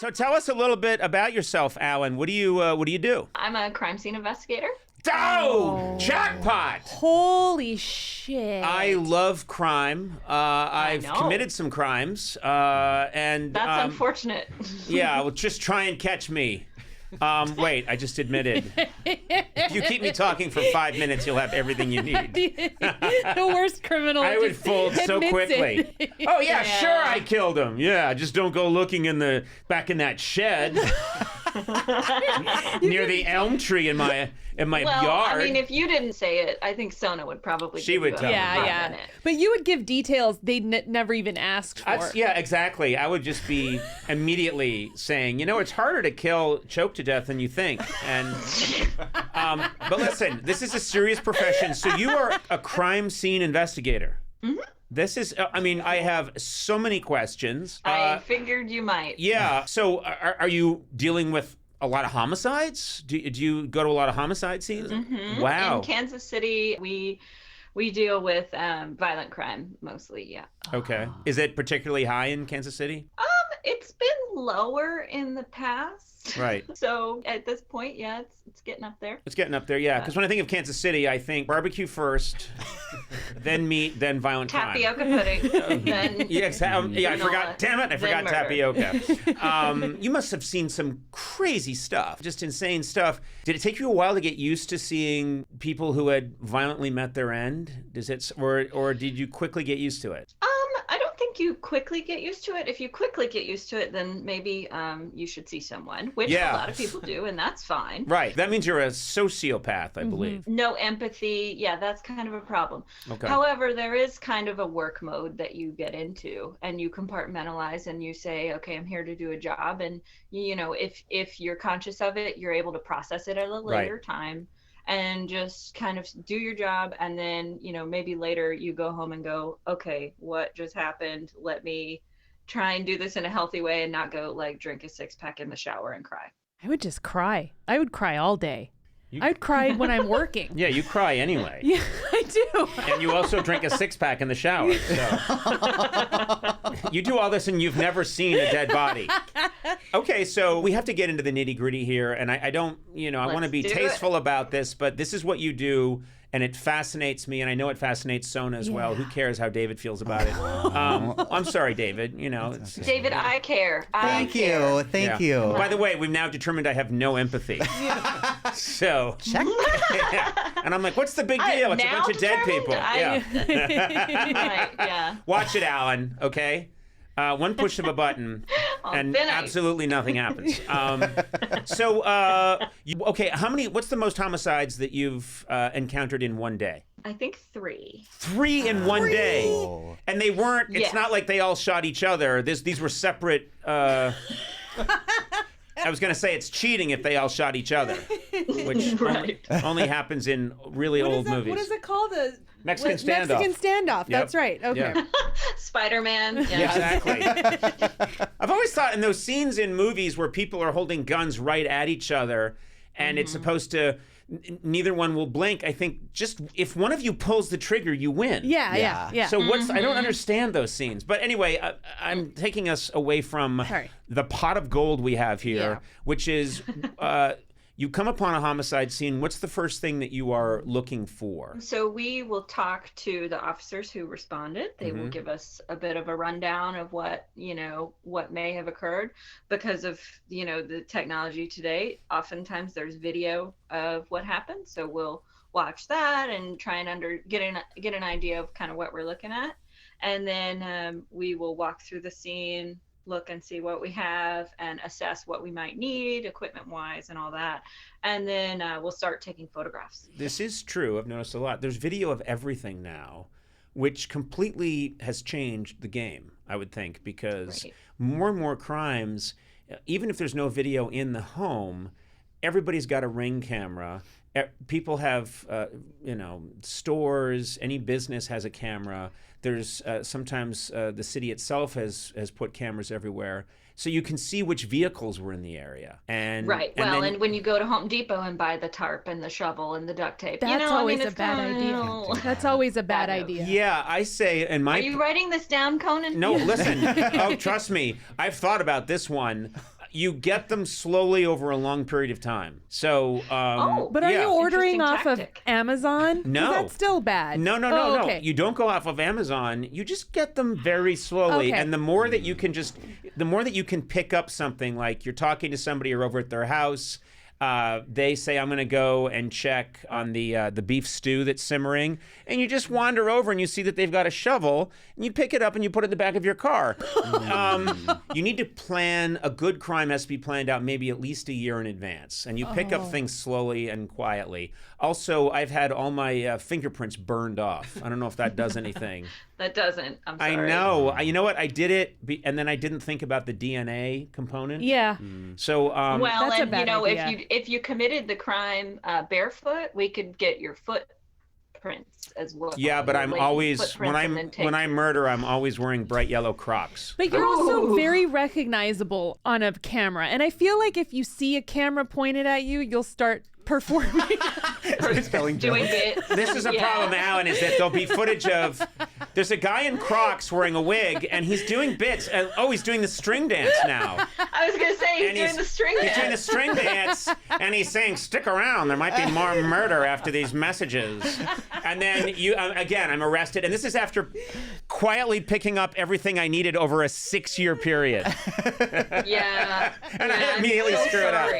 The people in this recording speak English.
So tell us a little bit about yourself, Alan. What do you do? I'm a crime scene investigator. Oh, jackpot! Holy shit. I love crime. I've committed some crimes. And that's unfortunate. Yeah, well, just try and catch me. Wait, I just admitted. If you keep me talking for 5 minutes, you'll have everything you need. The worst criminal. I would fold so quickly. Oh, yeah, sure, I killed him. Yeah, just don't go looking back in that shed. Near the elm tree in my yard. I mean, if you didn't say it, I think Sona would probably. She would tell me. Yeah. But you would give details they'd never even asked for. Yeah, exactly. I would just be immediately saying, it's harder to choke to death than you think. And but listen, this is a serious profession. So you are a crime scene investigator. Mm-hmm. This is, I have so many questions. I figured you might. Yeah. So are you dealing with a lot of homicides? Do you go to a lot of homicide scenes? Mm-hmm. Wow. In Kansas City, we deal with violent crime mostly, yeah. Okay. Is it particularly high in Kansas City? It's been lower in the past. Right. So at this point, yeah, it's getting up there. It's getting up there, yeah. Because when I think of Kansas City, I think barbecue first, then meat, then violent crime. Tapioca pudding. Then I forgot. Damn it, I forgot murder. tapioca. You must have seen some crazy stuff, just insane stuff. Did it take you a while to get used to seeing people who had violently met their end? Or did you quickly get used to it? I don't think you quickly get used to it. If you quickly get used to it, then maybe you should see someone, which a lot of people do, and that's fine. Right. That means you're a sociopath, I believe. No empathy. Yeah, that's kind of a problem. Okay. However, there is kind of a work mode that you get into, and you compartmentalize, and you say, okay, I'm here to do a job. And, if you're conscious of it, you're able to process it at a later time. And just kind of do your job, and then maybe later you go home and go, okay, what just happened? Let me try and do this in a healthy way and not go drink a 6-pack in the shower and cry. I would just cry. I would cry all day. I would cry when I'm working. Yeah, you cry anyway. Yeah, I do. And you also drink a 6-pack in the shower. So. You do all this and you've never seen a dead body. Okay, so we have to get into the nitty-gritty here, and I don't, I want to be tasteful about this, but this is what you do, and it fascinates me, and I know it fascinates Sona as well. Who cares how David feels about it? I'm sorry, David. David, I care. Thank you. Thank you. By the way, we've now determined I have no empathy. So check. And I'm like, what's the big deal? It's a bunch of dead people. Yeah. Watch it, Alan. Okay. One push of a button, and absolutely nothing happens. What's the most homicides that you've encountered in one day? I think 3. 3 in one day. And they weren't, it's not like they all shot each other. These were separate, I was going to say it's cheating if they all shot each other, which only happens in really old movies. What is it called? Mexican standoff. Mexican standoff. Yep. That's right. Okay. Yeah. Spider-Man. Yeah, exactly. I've always thought in those scenes in movies where people are holding guns right at each other, and it's supposed to, neither one will blink. I think just if one of you pulls the trigger, you win. Yeah. So I don't understand those scenes. But anyway, I'm taking us away from the pot of gold we have here, which is you come upon a homicide scene. What's the first thing that you are looking for? So we will talk to the officers who responded. They will give us a bit of a rundown of what may have occurred because of, the technology today. Oftentimes there's video of what happened. So we'll watch that and try and get an idea of kind of what we're looking at. And then we will walk through the scene, look and see what we have and assess what we might need equipment-wise and all that. And then we'll start taking photographs. This is true. I've noticed a lot. There's video of everything now, which completely has changed the game, I would think, because more and more crimes, even if there's no video in the home, everybody's got a Ring camera. People have, stores, any business has a camera. There's sometimes the city itself has put cameras everywhere. So you can see which vehicles were in the area. And when you go to Home Depot and buy the tarp and the shovel and the duct tape, that's always a bad idea. That's always a bad idea. Yeah, I say, and Are you writing this down, Conan? No, listen. Oh, trust me. I've thought about this one. You get them slowly over a long period of time. So, but are you ordering off of Amazon? No. That's still bad. No. Okay. You don't go off of Amazon. You just get them very slowly. Okay. And the more that you can pick up something, like you're talking to somebody or over at their house, they say, I'm going to go and check on the beef stew that's simmering. And you just wander over and you see that they've got a shovel and you pick it up and you put it in the back of your car. You need to plan. A good crime has to be planned out maybe at least a year in advance. And you pick up things slowly and quietly. Also, I've had all my fingerprints burned off. I don't know if that does anything. That doesn't. I'm sorry. I know. You know what? I did it, and then I didn't think about the DNA component. Yeah. So, well, that's a and bad idea. if you committed the crime barefoot, we could get your footprints as well. Yeah, but I'm always when I murder, I'm always wearing bright yellow Crocs. But you're also very recognizable on a camera, and I feel like if you see a camera pointed at you, you'll start performing. Doing bits. This is a problem, Alan, is that there'll be footage of there's a guy in Crocs wearing a wig and he's doing bits. He's doing the string dance now. I was going to say he's doing the string dance. He's doing the string dance and he's saying, stick around, there might be more murder after these messages. And then again, I'm arrested. And this is after quietly picking up everything I needed over a 6-year period. Yeah. And I immediately screw it up.